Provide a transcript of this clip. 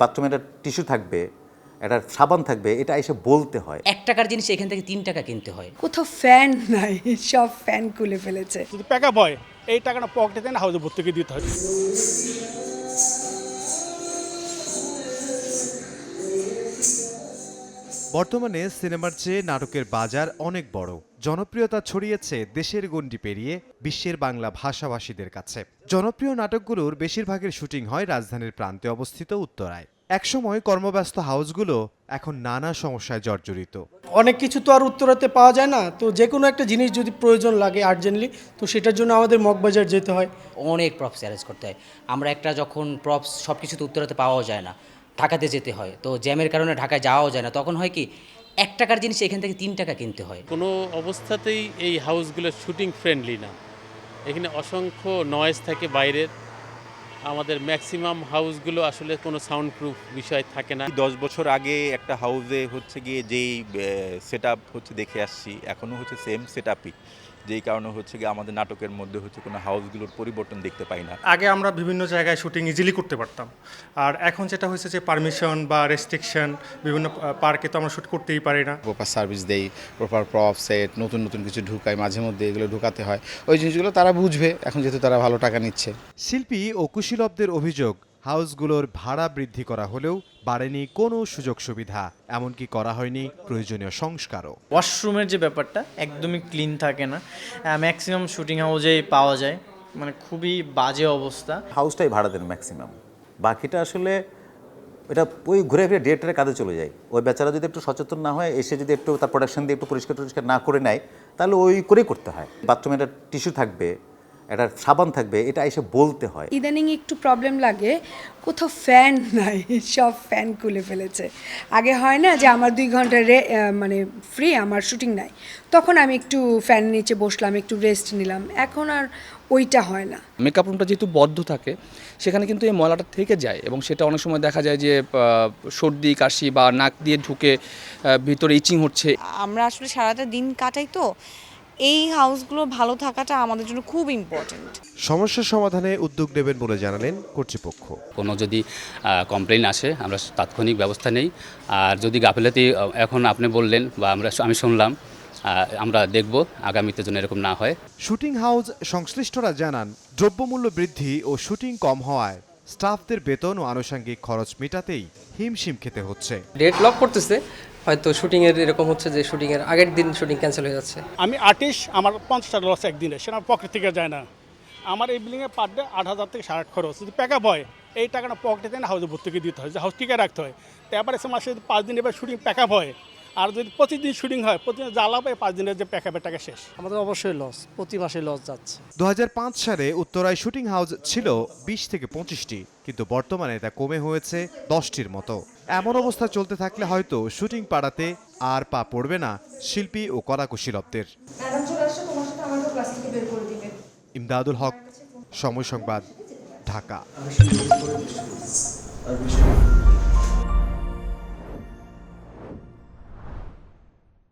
বাথরুমে একটা টিস্যু থাকবে, একটা সাবান থাকবে, এটা এসে বলতে হয়। 1 টাকার জিনিস এখান থেকে 3 টাকা কিনতে হয়। কোথাও ফ্যান নাই, সব ফ্যান খুলে ফেলেছে। যদি প্যাকআপ হয় এই টাকাটা পকেটে দেন হাউসে ভর্তুকি দিতে হয়। বর্তমানে সিনেমার চেয়ে নাটকের বাজার অনেক বড়। জনপ্রিয়তা ছড়িয়েছে দেশের গণ্ডি পেরিয়ে বিশ্বের বাংলা ভাষাভাষীদের কাছে। জনপ্রিয় নাটকগুলোর বেশিরভাগের শুটিং হয় রাজধানীর প্রান্তে অবস্থিত উত্তরায়। একসময় কর্মব্যস্ত হাউসগুলো এখন নানা সমস্যায় জর্জরিত। অনেক কিছু তো আর উত্তরাতে পাওয়া যায় না, তো যে কোনো একটা জিনিস যদি প্রয়োজন লাগে আর্জেন্টলি, তো সেটার জন্য আমাদের মগবাজার যেতে হয়। অনেক প্রপস অ্যারেঞ্জ করতে হয়। আমরা একটা যখন প্রপস সব কিছু তো উত্তরাতে পাওয়াও যায় না, ঢাকাতে যেতে হয়। তো জ্যামের কারণে ঢাকায় যাওয়াও যায় না। তখন হয় কি 1 টাকার জিনিস এখান থেকে 3 টাকা কিনতে হয়। কোনো অবস্থাতেই এই হাউসগুলো শুটিং ফ্রেন্ডলি না। এখানে অসংখ্য নয়েজ থাকে বাইরের। আমাদের ম্যাক্সিমাম হাউসগুলো আসলে কোনো সাউন্ড প্রুফ বিষয় থাকে না। 10 বছর আগে একটা হাউসে হচ্ছে গিয়ে যেই সেট আপ হচ্ছে দেখে আসছি, এখনও হচ্ছে সেম সেট আপই, যেই কারণে হচ্ছে গিয়ে আমাদের নাটকের মধ্যে হচ্ছে কোনো হাউসগুলোর পরিবর্তন দেখতে পাই না। আগে আমরা বিভিন্ন জায়গায় শুটিং ইজিলি করতে পারতাম, আর এখন যেটা হয়েছে যে পারমিশন বা রেস্ট্রিকশন, বিভিন্ন পার্কে তো আমরা শুট করতেই পারি না। প্রপার সার্ভিস দেই, প্রপার প্রপ সেট, নতুন নতুন কিছু ঢুকাই, মাঝে মধ্যে এগুলো ঢুকাতে হয়। ওই জিনিসগুলো তারা বুঝবে এখন, যেহেতু তারা ভালো টাকা নিচ্ছে। শিল্পী ও কুশীলবদের অভিযোগ, হাউসগুলোর ভাড়া বৃদ্ধি করা হলেও বাড়েনি কোনো সুযোগ সুবিধা, এমনকি করা হয়নি প্রয়োজনীয় সংস্কারও। ওয়াশরুমের যে ব্যাপারটা একদমই ক্লিন থাকে না, ম্যাক্সিমাম শুটিং হাউসেই পাওয়া যায়, মানে খুবই বাজে অবস্থা। হাউসটাই ভাড়া দেন ম্যাক্সিমাম, বাকিটা আসলে এটা ওই ঘুরে ফিরে ডিরেক্টরের কাজে চলে যায়। ওই বেচারা যদি একটু সচেতন না হয়, এসে যদি একটু তার প্রোডাকশন দিয়ে একটু পরিষ্কার না করে নেয়, তাহলে ওই করেই করতে হয়। বাথরুমে একটা টিস্যু থাকবে, একটা সাবান থাকবে, এটা এসে বলতে হয়। ইদানিং একটু প্রবলেম লাগে, কোথাও ফ্যান নাই, সব ফ্যান খুলে ফেলেছে। আগে হয় না যে আমার 2 ঘন্টা মানে ফ্রি, আমার শুটিং নাই, তখন আমি একটু ফ্যান নিচে বসলাম, একটু রেস্ট নিলাম। এখন আর ওইটা হয় না। মেকআপ রুমটা যেহেতু বদ্ধ থাকে, সেখানে কিন্তু এই ময়লাটা থেকে যায়, এবং সেটা অনেক সময় দেখা যায় যে সর্দি কাশি বা নাক দিয়ে ঢুকে ভিতরে ইচিং হচ্ছে। আমরা আসলে সারাটা দিন কাটাই, তো এই হাউসগুলো ভালো থাকাটা আমাদের জন্য খুব ইম্পর্টেন্ট। সমস্যার সমাধানে উদ্যোগ নেবেন বলে জানালেন কর্তৃপক্ষ। কোনো যদি কমপ্লেইন আসে আমরা তাৎক্ষণিক ব্যবস্থা নেই, আর যদি গাফিলতি এখন আপনি বললেন বা আমি শুনলাম, আমরা দেখব আগামীতে যেন এরকম না হয়। শুটিং হাউস সংশ্লিষ্টরা জানান, দ্রব্যমূল্য বৃদ্ধি ও শুটিং কম হওয়ায় স্টাফদের বেতন ও আনুষঙ্গিক খরচ মেটাতেই হিমশিম খেতে হচ্ছে। ডেট লক করতেছে, হয়তো শুটিংয়ের এরকম হচ্ছে যে শুটিংয়ের আগের দিন শুটিং ক্যান্সেল হয়ে যাচ্ছে। আমি আর্টিস্ট, আমার 50 টাকা লস একদিনে, সেটা আমার পকেট থেকে যায় না। আমার এই বিল্ডিংয়ে পার ডে 8,000 থেকে 8,500 খরচ। যদি প্যাকআপ হয় এই টাকাটা পকেটে দেন হাউসে ভর্তুকি দিতে হয়, যে হাউস টিকে রাখতে হয়। তো এবার এসে মাসে 5 দিন এবার শুটিং প্যাকআপ হয়, আর যদি 25 দিন শুটিং হয়, প্রতিদিন জ্বালা পায়, 5 দিনের যে প্যাকআপের টাকা শেষ। আমাদের অবশ্যই লস, প্রতি মাসে লস যাচ্ছে। 2005 সালে উত্তরায় শুটিং হাউস ছিল 20 থেকে 25টি, কিন্তু বর্তমানে তা কমে হয়েছে 10টির মতো। এমন অবস্থা চলতে থাকলে হয়তো শুটিং পাড়াতে আর পা পড়বে না শিল্পী ও কলাকুশীলবদের। ইমদাদুল হক, সময় সংবাদ, ঢাকা।